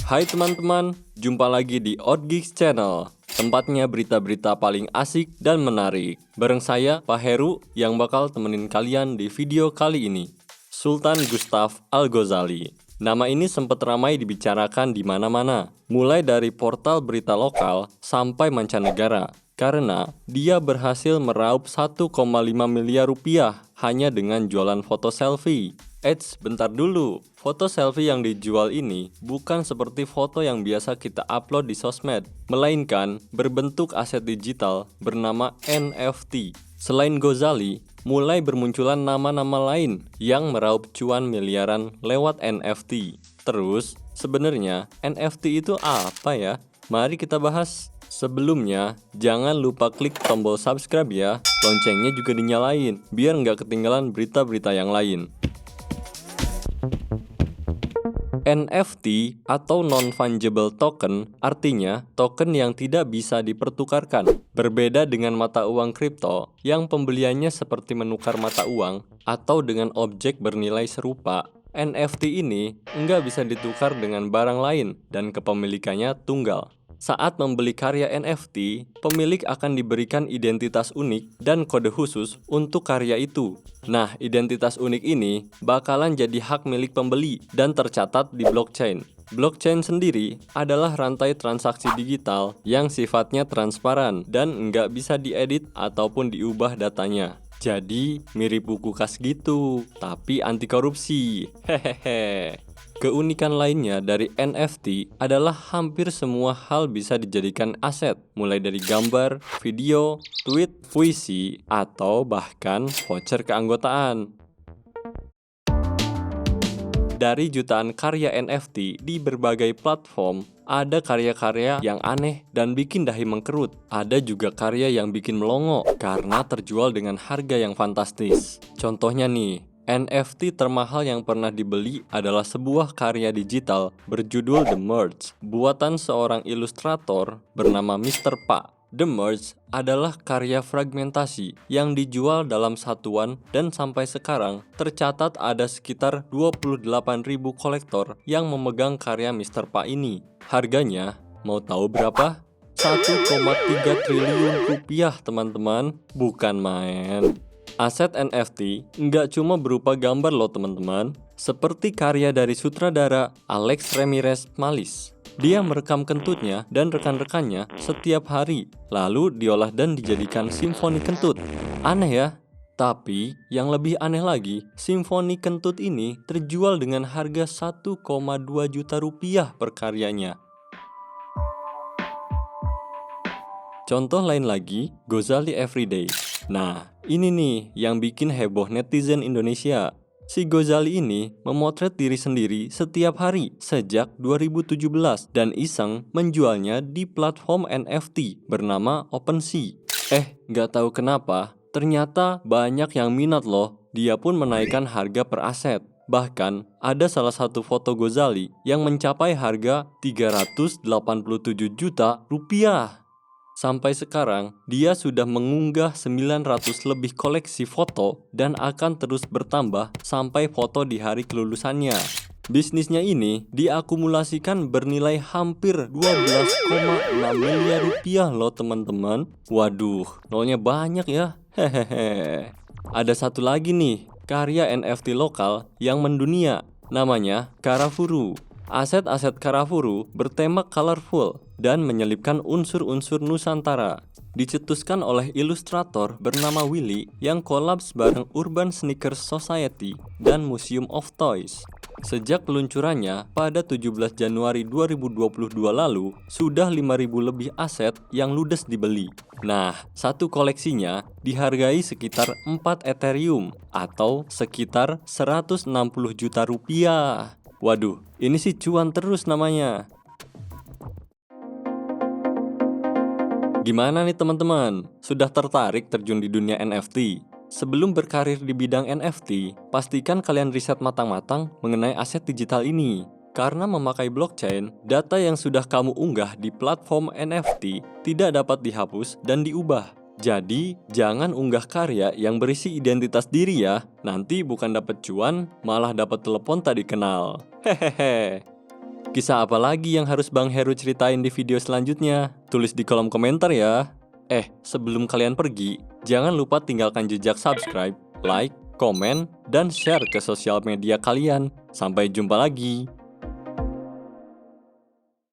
Hai teman-teman, jumpa lagi di Outgeeks Channel. Tempatnya berita-berita paling asik dan menarik. Bareng saya, Pak Heru, yang bakal temenin kalian di video kali ini. Sultan Gustav Al-Ghazali. Nama ini sempat ramai dibicarakan di mana-mana, mulai dari portal berita lokal sampai mancanegara. Karena dia berhasil meraup 1,5 miliar rupiah hanya dengan jualan foto selfie. Eits, bentar dulu. Foto selfie yang dijual ini bukan seperti foto yang biasa kita upload di sosmed, melainkan berbentuk aset digital bernama NFT. Selain Ghazali, mulai bermunculan nama-nama lain yang meraup cuan miliaran lewat NFT. Terus, sebenarnya NFT itu apa ya? Mari kita bahas. Sebelumnya, jangan lupa klik tombol subscribe ya, loncengnya juga dinyalain, biar nggak ketinggalan berita-berita yang lain. NFT atau non-fungible token artinya token yang tidak bisa dipertukarkan. Berbeda dengan mata uang kripto yang pembeliannya seperti menukar mata uang atau dengan objek bernilai serupa, NFT ini nggak bisa ditukar dengan barang lain dan kepemilikannya tunggal. Saat membeli karya NFT, pemilik akan diberikan identitas unik dan kode khusus untuk karya itu. Nah, identitas unik ini bakalan jadi hak milik pembeli dan tercatat di blockchain. Blockchain sendiri adalah rantai transaksi digital yang sifatnya transparan dan nggak bisa diedit ataupun diubah datanya. Jadi, mirip buku kas gitu, tapi anti korupsi. Hehehe. Keunikan lainnya dari NFT adalah hampir semua hal bisa dijadikan aset, mulai dari gambar, video, tweet, puisi, atau bahkan voucher keanggotaan. Dari jutaan karya NFT di berbagai platform, ada karya-karya yang aneh dan bikin dahi mengkerut. Ada juga karya yang bikin melongo karena terjual dengan harga yang fantastis. Contohnya nih, NFT termahal yang pernah dibeli adalah sebuah karya digital berjudul The Merge, buatan seorang ilustrator bernama Mr. Pa. The Merge adalah karya fragmentasi yang dijual dalam satuan dan sampai sekarang tercatat ada sekitar 28.000 kolektor yang memegang karya Mr. Pa ini. Harganya, mau tahu berapa? 1,3 triliun rupiah teman-teman, bukan main. Aset NFT nggak cuma berupa gambar loh teman-teman, seperti karya dari sutradara Alex Ramirez Malis. Dia merekam kentutnya dan rekan-rekannya setiap hari, lalu diolah dan dijadikan simfoni kentut. Aneh ya? Tapi yang lebih aneh lagi, simfoni kentut ini terjual dengan harga 1,2 juta rupiah per karyanya. Contoh lain lagi, Ghazali Everyday. Nah, ini nih yang bikin heboh netizen Indonesia. Si Ghazali ini memotret diri sendiri setiap hari sejak 2017 dan iseng menjualnya di platform NFT bernama OpenSea. Nggak tahu kenapa, ternyata banyak yang minat loh. Dia pun menaikkan harga per aset. Bahkan, ada salah satu foto Ghazali yang mencapai harga 387 juta rupiah. Sampai sekarang, dia sudah mengunggah 900 lebih koleksi foto dan akan terus bertambah sampai foto di hari kelulusannya. Bisnisnya ini diakumulasikan bernilai hampir 12,6 miliar rupiah loh teman-teman. Waduh, nolnya banyak ya. Hehehe. Ada satu lagi nih, karya NFT lokal yang mendunia, namanya Karafuru. Aset-aset Karafuru bertema colorful dan menyelipkan unsur-unsur Nusantara. Dicetuskan oleh ilustrator bernama Willy yang kolaps bareng Urban Sneakers Society dan Museum of Toys. Sejak peluncurannya pada 17 Januari 2022 lalu, sudah 5.000 lebih aset yang ludes dibeli. Nah, satu koleksinya dihargai sekitar 4 Ethereum atau sekitar 160 juta rupiah. Waduh, ini sih cuan terus namanya. Gimana nih teman-teman? Sudah tertarik terjun di dunia NFT? Sebelum berkarir di bidang NFT, pastikan kalian riset matang-matang mengenai aset digital ini. Karena memakai blockchain, data yang sudah kamu unggah di platform NFT tidak dapat dihapus dan diubah. Jadi, jangan unggah karya yang berisi identitas diri ya. Nanti bukan dapat cuan, malah dapat telepon tak dikenal. Hehehe. Kisah apa lagi yang harus Bang Heru ceritain di video selanjutnya? Tulis di kolom komentar ya. Sebelum kalian pergi, jangan lupa tinggalkan jejak subscribe, like, komen, dan share ke sosial media kalian. Sampai jumpa lagi.